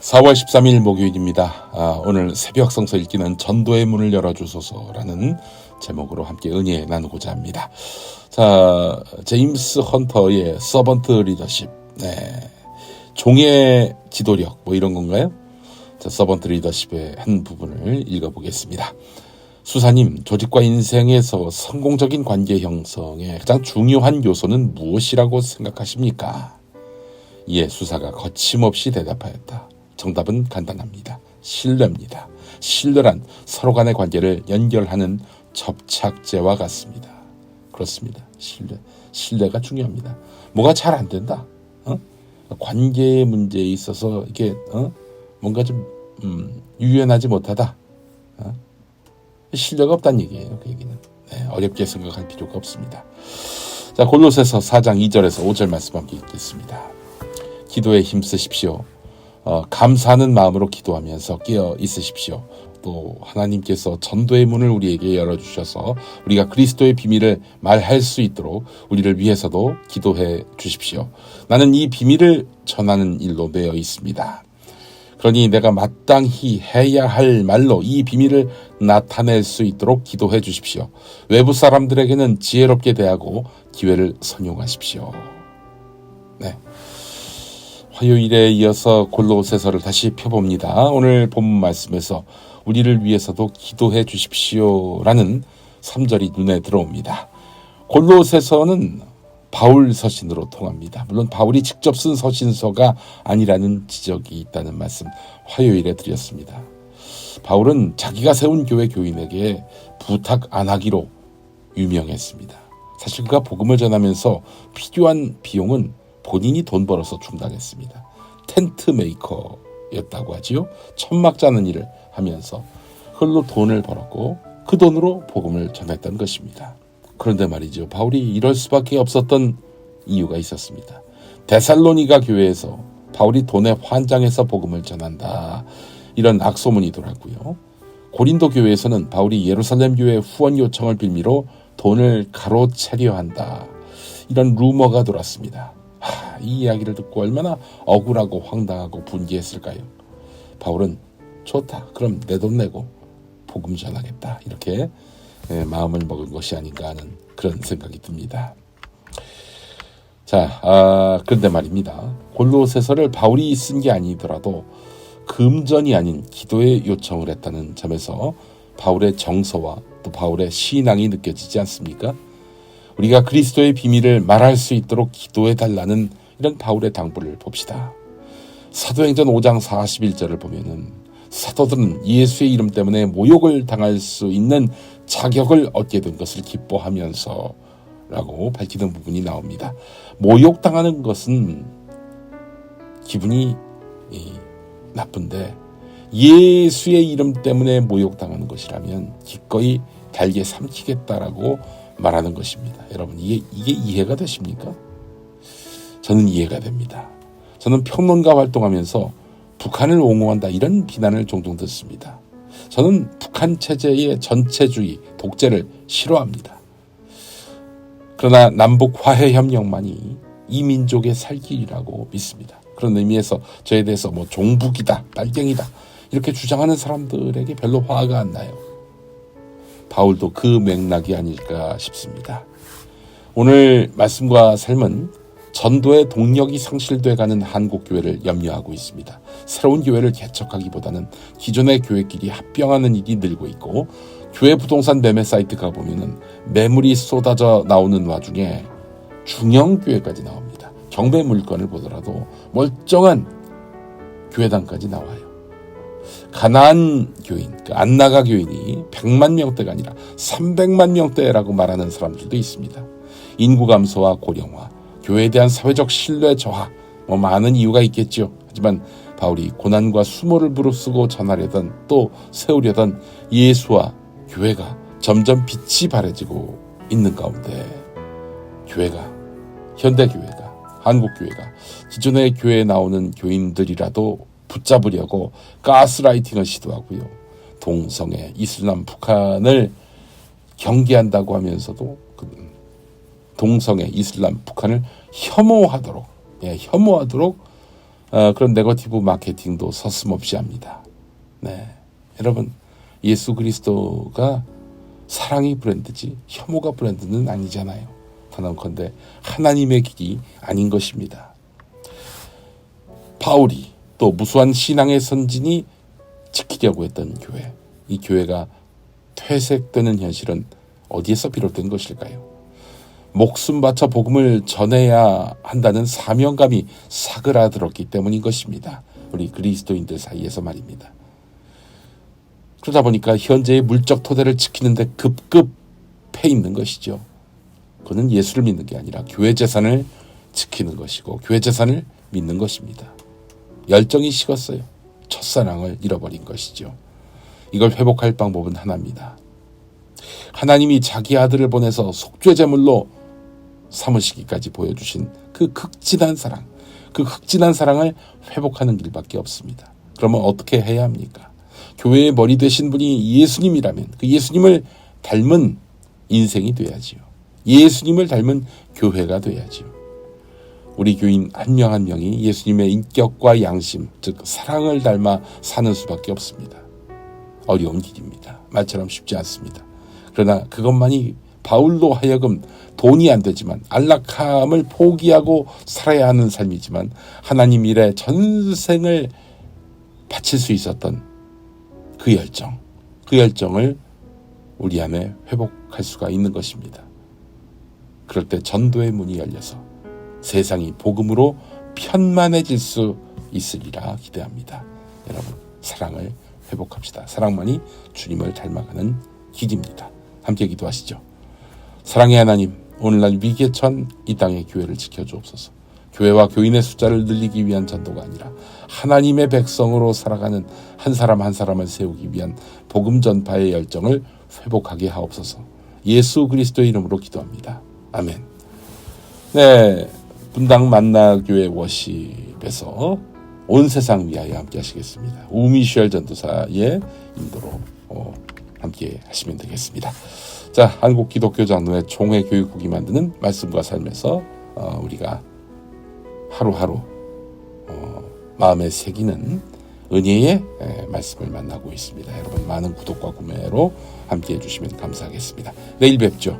4월 13일 목요일입니다. 오늘 새벽 성서 읽기는 전도의 문을 열어주소서라는 제목으로 함께 은혜 나누고자 합니다. 자, 제임스 헌터의 서번트 리더십, 종의 지도력 이런 건가요? 자, 서번트 리더십의 한 부분을 읽어보겠습니다. 수사님, 조직과 인생에서 성공적인 관계 형성의 가장 중요한 요소는 무엇이라고 생각하십니까? 이에 수사가 거침없이 대답하였다. 정답은 간단합니다. 신뢰입니다. 신뢰란 서로 간의 관계를 연결하는 접착제와 같습니다. 그렇습니다. 신뢰가 중요합니다. 뭐가 잘 안 된다. 관계 문제에 있어서 이게 뭔가 좀 유연하지 못하다. 신뢰가 없다는 얘기예요. 그 얘기는. 어렵게 생각할 필요가 없습니다. 자, 골로새서 4장 2절에서 5절 말씀 함께 읽겠습니다. 기도에 힘쓰십시오. 감사하는 마음으로 기도하면서 깨어 있으십시오. 또 하나님께서 전도의 문을 우리에게 열어주셔서 우리가 그리스도의 비밀을 말할 수 있도록 우리를 위해서도 기도해 주십시오. 나는 이 비밀을 전하는 일로 매여 있습니다. 그러니 내가 마땅히 해야 할 말로 이 비밀을 나타낼 수 있도록 기도해 주십시오. 외부 사람들에게는 지혜롭게 대하고 기회를 선용하십시오. 화요일에 이어서 골로새서를 다시 펴봅니다. 오늘 본문 말씀에서 우리를 위해서도 기도해 주십시오라는 3절이 눈에 들어옵니다. 골로새서는 바울 서신으로 통합니다. 물론 바울이 직접 쓴 서신서가 아니라는 지적이 있다는 말씀 화요일에 드렸습니다. 바울은 자기가 세운 교회 교인에게 부탁 안 하기로 유명했습니다. 사실 그가 복음을 전하면서 필요한 비용은 본인이 돈 벌어서 충당했습니다. 텐트 메이커였다고 하지요. 천막 짜는 일을 하면서 그걸로 돈을 벌었고 그 돈으로 복음을 전했던 것입니다. 그런데 말이죠. 바울이 이럴 수밖에 없었던 이유가 있었습니다. 데살로니가 교회에서 바울이 돈에 환장해서 복음을 전한다. 이런 악소문이 돌았고요. 고린도 교회에서는 바울이 예루살렘 교회 후원 요청을 빌미로 돈을 가로채려 한다. 이런 루머가 돌았습니다. 이 이야기를 듣고 얼마나 억울하고 황당하고 분개했을까요? 바울은 좋다. 그럼 내 돈 내고 복음 전하겠다. 이렇게 마음을 먹은 것이 아닌가 하는 그런 생각이 듭니다. 자, 그런데 말입니다. 골로새서를 바울이 쓴 게 아니더라도 금전이 아닌 기도의 요청을 했다는 점에서 바울의 정서와 또 바울의 신앙이 느껴지지 않습니까? 우리가 그리스도의 비밀을 말할 수 있도록 기도해달라는 이런 바울의 당부를 봅시다. 사도행전 5장 41절을 보면은 사도들은 예수의 이름 때문에 모욕을 당할 수 있는 자격을 얻게 된 것을 기뻐하면서 라고 밝히는 부분이 나옵니다. 모욕당하는 것은 기분이 나쁜데 예수의 이름 때문에 모욕당하는 것이라면 기꺼이 달게 삼키겠다라고 말하는 것입니다. 여러분 이게 이해가 되십니까? 저는 이해가 됩니다. 저는 평론가 활동하면서 북한을 옹호한다 이런 비난을 종종 듣습니다. 저는 북한 체제의 전체주의, 독재를 싫어합니다. 그러나 남북 화해 협력만이 이 민족의 살 길이라고 믿습니다. 그런 의미에서 저에 대해서 종북이다, 빨갱이다 이렇게 주장하는 사람들에게 별로 화가 안 나요. 바울도 그 맥락이 아닐까 싶습니다. 오늘 말씀과 삶은 전도의 동력이 상실돼가는 한국교회를 염려하고 있습니다. 새로운 교회를 개척하기보다는 기존의 교회끼리 합병하는 일이 늘고 있고 교회 부동산 매매 사이트 가보면 매물이 쏟아져 나오는 와중에 중형교회까지 나옵니다. 경매 물건을 보더라도 멀쩡한 교회당까지 나와요. 가나안 교인, 안나가 교인이 100만 명대가 아니라 300만 명대라고 말하는 사람들도 있습니다. 인구 감소와 고령화, 교회에 대한 사회적 신뢰 저하, 많은 이유가 있겠죠. 하지만 바울이 고난과 수모를 무릅쓰고 전하려던 또 세우려던 예수와 교회가 점점 빛이 바래지고 있는 가운데 현대교회가, 한국교회가 기존의 교회에 나오는 교인들이라도 붙잡으려고 가스라이팅을 시도하고요. 동성애, 이슬람, 북한을 경계한다고 하면서도 동성애, 이슬람, 북한을 혐오하도록 그런 네거티브 마케팅도 서슴없이 합니다. 네, 여러분, 예수 그리스도가 사랑이 브랜드지 혐오가 브랜드는 아니잖아요. 단언컨대 하나님의 길이 아닌 것입니다. 바울이 또 무수한 신앙의 선진이 지키려고 했던 교회, 이 교회가 퇴색되는 현실은 어디에서 비롯된 것일까요? 목숨 바쳐 복음을 전해야 한다는 사명감이 사그라들었기 때문인 것입니다. 우리 그리스도인들 사이에서 말입니다. 그러다 보니까 현재의 물적 토대를 지키는데 급급해 있는 것이죠. 그는 예수를 믿는 게 아니라 교회 재산을 지키는 것이고 교회 재산을 믿는 것입니다. 열정이 식었어요. 첫사랑을 잃어버린 것이죠. 이걸 회복할 방법은 하나입니다. 하나님이 자기 아들을 보내서 속죄제물로 삼으시기까지 보여주신 그 극진한 사랑, 그 극진한 사랑을 회복하는 길밖에 없습니다. 그러면 어떻게 해야 합니까? 교회의 머리 되신 분이 예수님이라면 그 예수님을 닮은 인생이 돼야지요. 예수님을 닮은 교회가 돼야지요. 우리 교인 한 명 한 명이 예수님의 인격과 양심, 즉 사랑을 닮아 사는 수밖에 없습니다. 어려운 길입니다. 말처럼 쉽지 않습니다. 그러나 그것만이 바울로 하여금 돈이 안 되지만 안락함을 포기하고 살아야 하는 삶이지만 하나님 일에 전생을 바칠 수 있었던 그 열정을 우리 안에 회복할 수가 있는 것입니다. 그럴 때 전도의 문이 열려서 세상이 복음으로 편만해질 수 있으리라 기대합니다. 여러분, 사랑을 회복합시다. 사랑만이 주님을 닮아가는 길입니다. 함께 기도하시죠. 사랑의 하나님, 오늘날 위기에 처한 이 땅의 교회를 지켜주옵소서. 교회와 교인의 숫자를 늘리기 위한 전도가 아니라 하나님의 백성으로 살아가는 한 사람 한 사람을 세우기 위한 복음 전파의 열정을 회복하게 하옵소서. 예수 그리스도의 이름으로 기도합니다. 아멘. 네, 분당 만나교회 워십에서 온 세상 위하여 함께 하시겠습니다. 우미셸 전도사의 인도로 함께 하시면 되겠습니다. 자, 한국 기독교 장로회 총회 교육국이 만드는 말씀과 삶에서 우리가 하루하루 마음에 새기는 은혜의 말씀을 만나고 있습니다. 여러분, 많은 구독과 구매로 함께 해주시면 감사하겠습니다. 내일 뵙죠.